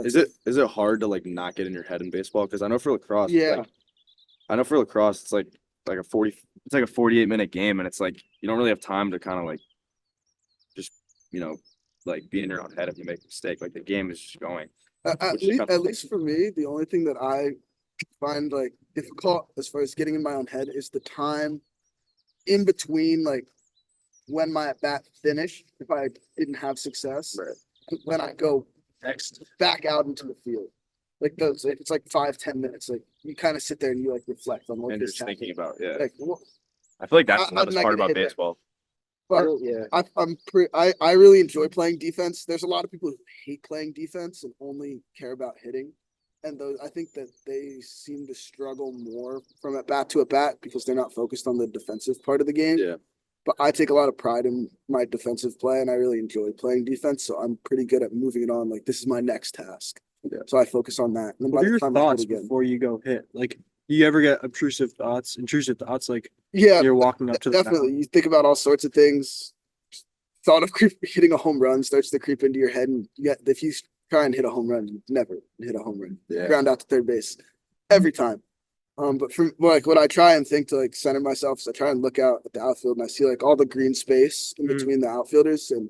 Is it hard to like not get in your head in baseball? Because Yeah. I know for lacrosse like a 48-minute game, and it's like you don't really have time to kind of like just you know like be in your own head if you make a mistake. Like the game is just going, which is kind At of least for me, the only thing that I find like difficult as far as getting in my own head is the time in between like when my at bat finished, if I didn't have success, right. when I go next back out into the field. Like those, if it's like 5, 10 minutes, like you kind of sit there and you like reflect on what And just just thinking happened. about Like, well, I feel like that's the how did hardest I part get a about hit there? baseball. But Yeah. I really enjoy playing defense. There's a lot of people who hate playing defense and only care about hitting. And those I think that they seem to struggle more from at bat to at bat because they're not focused on the defensive part of the game. Yeah. But I take a lot of pride in my defensive play and I really enjoy playing defense. So I'm pretty good at moving it on. Like this is my next task. Yeah. So I focus on that. And then What by are the your time I hit thoughts again. before you go hit? Like, do you ever get intrusive thoughts? Intrusive thoughts, like Yeah, you're walking up to the definitely. mound. You think about all sorts of things. Thought of hitting a home run starts to creep into your head, and if you try and hit a home run, you never hit a home run. Yeah. Ground out to third base every time. But from like what I try and think to like center myself is I try and look out at the outfield and I see like all the green space in between the outfielders and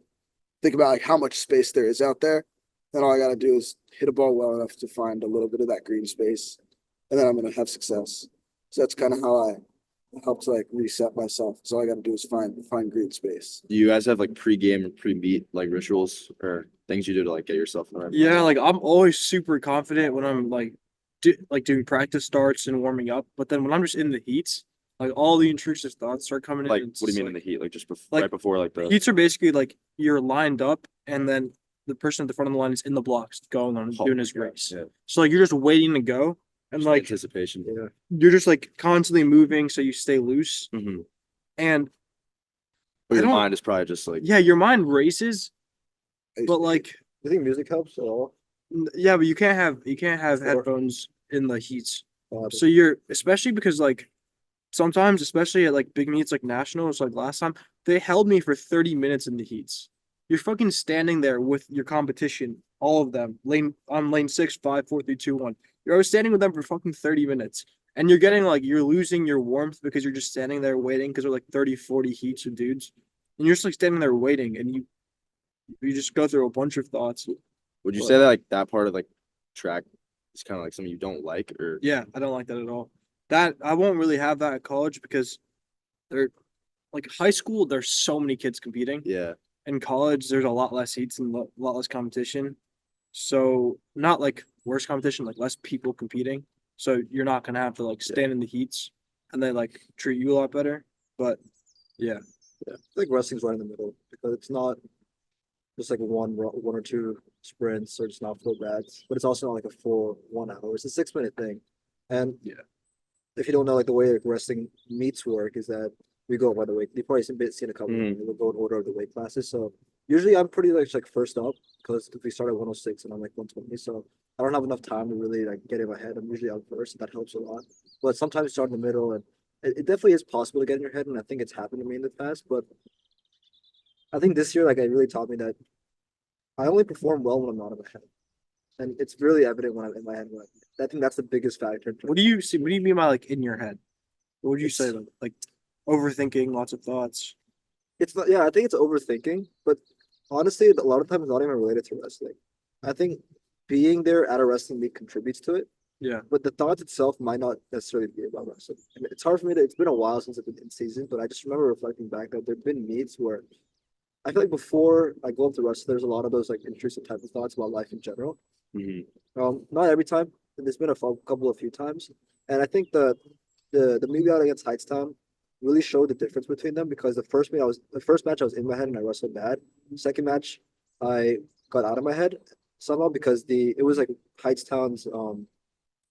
think about like how much space there is out there. Then all I got to do is hit a ball well enough to find a little bit of that green space, and then I'm gonna have success. So that's kind of how I help to like reset myself. So all I got to do is find green space. Do you guys have like pre-game or pre-meet like rituals or things you do to like get yourself in the right Yeah, mindset? like I'm always super confident when I'm like doing practice starts and warming up, but then when I'm just in the heats, like all the intrusive thoughts start coming in. Like and it's what do you just, mean in the heat? Like just like right before like the heats are basically like you're lined up and then the person at the front of the line is in the blocks going on doing his race. Yeah. So like you're just waiting to go and like anticipation. yeah, you're just like constantly moving so you stay loose. Mm-hmm. And But I your don't mind is probably just like yeah, your mind races, but like You think music helps at all? yeah, but you can't have Or- headphones in the heats. Uh, So you're especially because like sometimes, especially at like big meets like nationals, like last time, they held me for 30 minutes in the heats. You're fucking standing there with your competition, all of them, lane 6, 5, 4, 3, 2, 1. You're always standing with them for fucking 30 minutes. And you're getting like you're losing your warmth because you're just standing there waiting because they're like 30, 40 heats of dudes. And you're just like standing there waiting and you just go through a bunch of thoughts. would you say that like that part of like track is kind of like something you don't like or Yeah, I don't like that at all. That I won't really have that at college because they're like high school, there's so many kids competing. yeah. In college, there's a lot less heats and a lot less competition. So not like worse competition, like less people competing. So you're not gonna have to like stand in the heats and they like treat you a lot better. But yeah. I think wrestling's right in the middle because it's not just like one or two sprints or it's not full bats, but it's also not like a full 1 hour. It's a 6 minute thing. And Yeah. if you don't know like the way like wrestling meets work is that we go by the weight. You've probably seen a couple of them. We'll go in order of the weight classes. So usually I'm pretty like first up because if we start at 106 and I'm like 120, so I don't have enough time to really like get in my head. I'm usually out first, and that helps a lot. But sometimes you start in the middle, and it definitely is possible to get in your head, and I think it's happened to me in the past. But I think this year, like, it really taught me that I only perform well when I'm not in my head, and it's really evident when I'm in my head. I think that's the biggest factor. What do you see? What do you mean by like in your head? What would you say? It's- Like overthinking, lots of thoughts. It's not. Yeah, I think it's overthinking, but honestly, a lot of times it's not even related to wrestling. I think being there at a wrestling meet contributes to it, Yeah. but the thoughts itself might not necessarily be about wrestling. And it's hard for me to. It's been a while since I've been in season, but I just remember reflecting back that there've been meets where I feel like before I go up to wrestle, there's a lot of those like intrusive type of thoughts about life in general. Not every time. There's been a couple of few times, and I think the meet out against Heightstown really showed the difference between them because the first match I was in my head and I wrestled bad. Second match I got out of my head somehow because it was like Heightstown's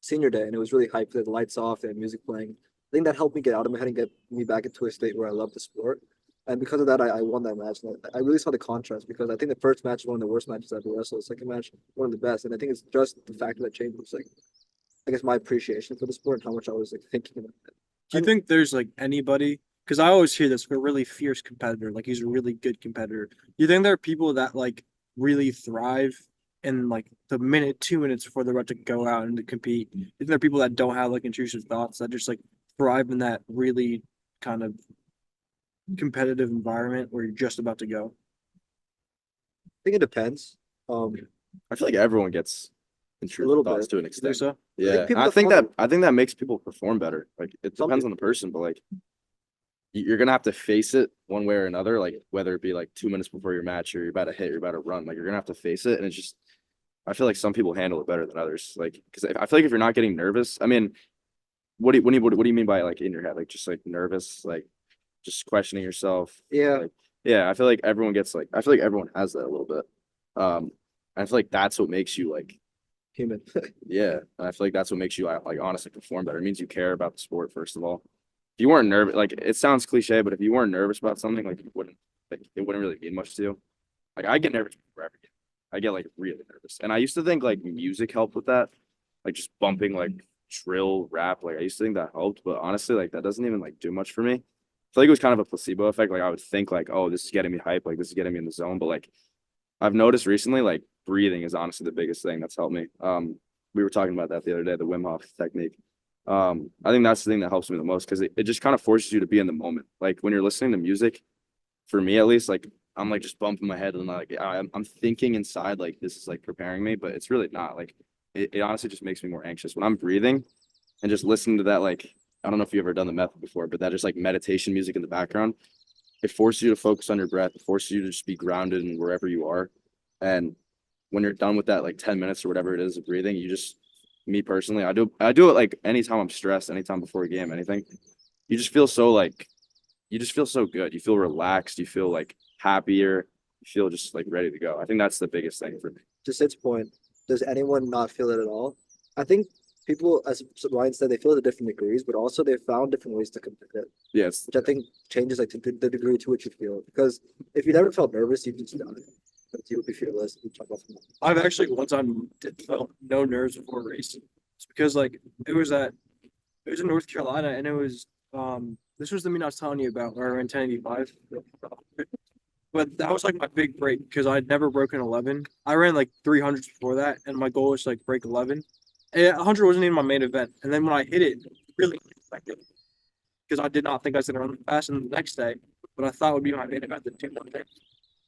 senior day and it was really hyped. The lights off and music playing. I think that helped me get out of my head and get me back into a state where I love the sport. And because of that, I won that match. And I really saw the contrast because I think the first match was one of the worst matches I've ever wrestled. The second match, one of the best. And I think it's just the fact that changed was like, I guess my appreciation for the sport and how much I was like thinking about it. Do you think there's like anybody? Because I always hear this, a really fierce competitor, like he's a really good competitor. Do you think there are people that like really thrive in like the minute, 2 minutes before they're about to go out and to compete. Isn't there people that don't have like intrusive thoughts that just like thrive in that really kind of competitive environment where you're just about to go? I think it depends. I feel like everyone gets intrusive little thoughts bit. to an Think extent. so? Yeah, people I that think follow- that I think that makes people perform better. Like it Some depends on the person, but like you're gonna have to face it one way or another. Like whether it be like 2 minutes before your match or you're about to hit, you're about to run. Like you're gonna have to face it, and it's just I feel like some people handle it better than others. Like because I feel like if you're not getting nervous, I mean, what do you mean by like in your head? Like just like nervous, like just questioning yourself. Yeah. Like, yeah, I feel like everyone gets like I feel like everyone has that a little bit. I feel like that's what makes you like Human. yeah, and I feel like that's what makes you like honestly perform better. It means you care about the sport first of all. If you weren't nervous, like it sounds cliche, but if you weren't nervous about something, like you wouldn't, like it wouldn't really mean much to you. Like I get nervous before every game. I get like really nervous, and I used to think like music helped with that, like just bumping like drill rap. Like I used to think that helped, but honestly, like that doesn't even like do much for me. I feel like it was kind of a placebo effect. Like I would think like, oh, this is getting me hype, like this is getting me in the zone, but like I've noticed recently, like breathing is honestly the biggest thing that's helped me. We were talking about that the other day, the Wim Hof technique. I think that's the thing that helps me the most because it just kind of forces you to be in the moment. Like when you're listening to music, for me at least, like I'm like just bumping my head and like I'm thinking inside like this is like preparing me, but it's really not. Like it honestly just makes me more anxious when I'm breathing and just listening to that. Like I don't know if you've ever done the method before, but that just like meditation music in the background. It forces you to focus on your breath. It forces you to just be grounded in wherever you are. And when you're done with that, like 10 minutes or whatever it is of breathing, you just, me personally, I do it like anytime I'm stressed, anytime before a game, anything. You just feel so like, you just feel so good. You feel relaxed. You feel like happier. You feel just like ready to go. I think that's the biggest thing for me. To Sid's point, does anyone not feel it at all? I think people, as Ryan said, they feel it to different degrees, but also they found different ways to commit it, Yes. which I think changes like the degree to which you feel. Because if you never felt nervous, you just done it. But you would be fearless. You talk about I've actually one time felt no nerves before a race. It's because like it was in North Carolina and it was this was the meet I was telling you about where I ran 1085. But that was like my big break because I'd never broken 11. I ran like 300s before that, and my goal was to like break 11. And 100 wasn't even my main event. And then when I hit it, really unexpected because I did not think I was going to run fast. And the next day, what I thought would be my main event, the 200.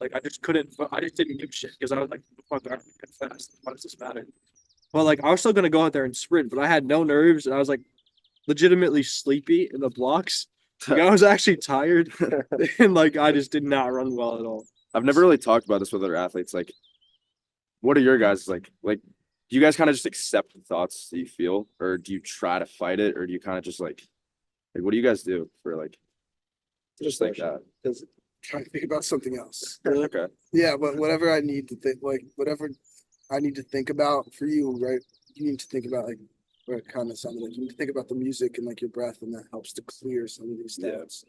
Like I just couldn't, I just didn't give a shit because I was like, fuck, I get fast. Why does this matter? But like I was still gonna go out there and sprint, but I had no nerves and I was like legitimately sleepy in the blocks. Like I was actually tired and like I just did not run well at all. I've never really talked about this with other athletes. Like, what are your guys like? Like, do you guys kind of just accept the thoughts that you feel, or do you try to fight it, or do you kind of just like what do you guys do for like just like that? because Trying to think about something else. Okay. Yeah, but whatever I need to think, like whatever I need to think about for you, right? You need to think about like what it kind of sounded like. You need to think about the music and like your breath, and that helps to clear some of these Yeah. thoughts.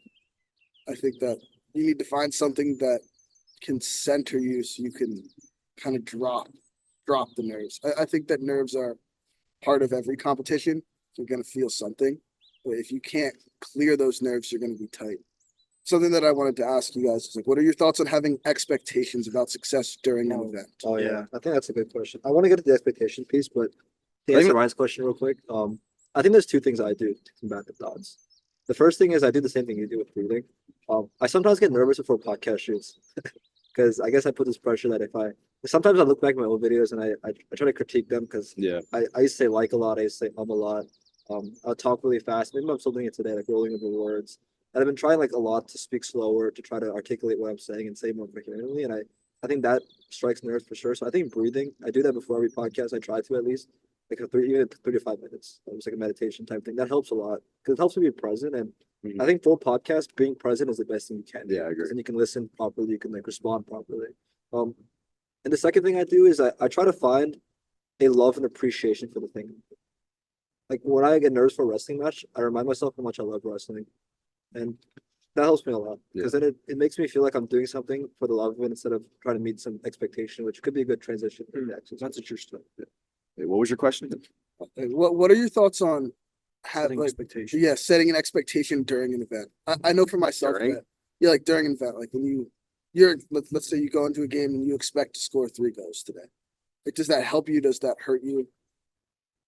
I think that you need to find something that can center you so you can kind of drop the nerves. I think that nerves are part of every competition. You're gonna feel something, but if you can't clear those nerves, you're gonna be tight. Something that I wanted to ask you guys is like, what are your thoughts on having expectations about success during an event? oh yeah, I think that's a good question. I want to get to the expectation piece, but to I think answer that- Ryan's question real quick, I think there's two things I do to combat the thoughts. The first thing is I do the same thing you do with breathing. I sometimes get nervous before podcast shoots because I guess I put this pressure that if I sometimes I look back at my old videos and I try to critique them because Yeah. I used to say like a lot, I used to say a lot. I'll talk really fast. Maybe I'm still doing it today, like rolling over words. And I've been trying like a lot to speak slower to try to articulate what I'm saying and say more coherently. And I think that strikes nerves for sure. So I think breathing, I do that before every podcast. I try to at least like even 3 to 5 minutes. It's like a meditation type thing. That helps a lot because it helps me be present. And Mhm. I think for a podcast, being present is the best thing you can do. Yeah, I agree. And you can listen properly. You can like respond properly. And the second thing I do is I try to find a love and appreciation for the thing. Like when I get nervous for a wrestling match, I remind myself how much I love wrestling. And that helps me a lot because then it makes me feel like I'm doing something for the love of it instead of trying to meet some expectation, which could be a good transition. That's interesting. Wait, what was your question? What are your thoughts on Setting like expectations. setting an expectation during an event? I know for myself During? that like during an event, like when let's say you go into a game and you expect to score 3 goals today. Like, does that help you? Does that hurt you?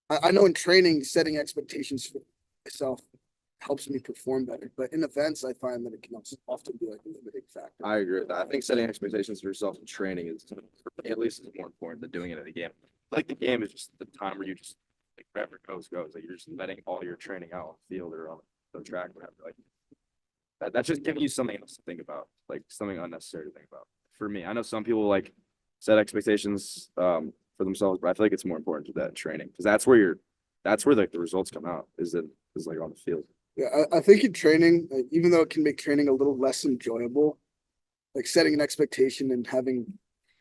I know in training, setting expectations for myself helps me perform better. But in events, I find that it can also often be like a limiting factor. I agree with that. I think setting expectations for yourself in training is, for me at least, is more important than doing it in the game. Like the game is just the time where you just like whatever goes. Like you're just letting all your training out on the field or on the track, whatever. Like that's just giving you something else to think about, like something unnecessary to think about. For me, I know some people like set expectations for themselves, but I feel like it's more important to do that in training because that's where like the results come out is like on the field. Yeah, I think in training, like, even though it can make training a little less enjoyable, like setting an expectation and having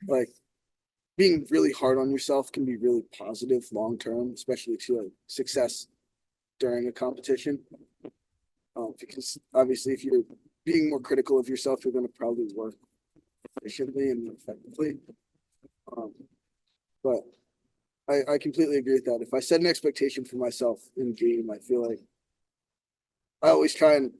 like being really hard on yourself can be really positive long term, especially to like success during a competition. Because obviously, if you're being more critical of yourself, you're going to probably work efficiently and effectively. But I completely agree with that. If I set an expectation for myself in a game, I feel like I always try and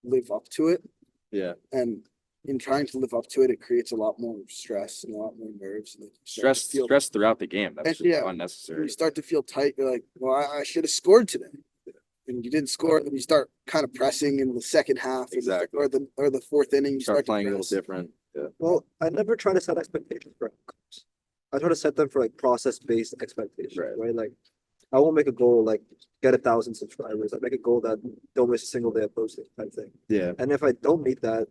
live up to it. Yeah. And in trying to live up to it, it creates a lot more stress and a lot more nerves. And Stress throughout the game. That's just When unnecessary. you start to feel tight, you're like, well, I should have scored today. And you didn't score, and you start kind of pressing in the second half, Exactly. or the fourth inning. You Start to playing a little press. different. Yeah. Well, I never try to set expectations for outcomes. I try to set them for like process-based expectations, right? Like I won't make a goal like get 1,000 subscribers. I make a goal that don't miss a single day of posting type thing. Yeah. And if I don't meet that,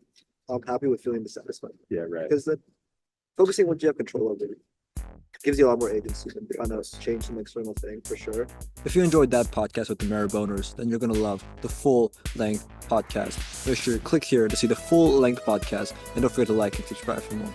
I'm happy with feeling dissatisfied. Yeah. Right. Because then focusing on what you have control over gives you a lot more agency and kind of change some external thing for sure. If you enjoyed that podcast with the Mariboners, then you're going to love the full-length podcast. Make sure you click here to see the full-length podcast and don't forget to like and subscribe for more.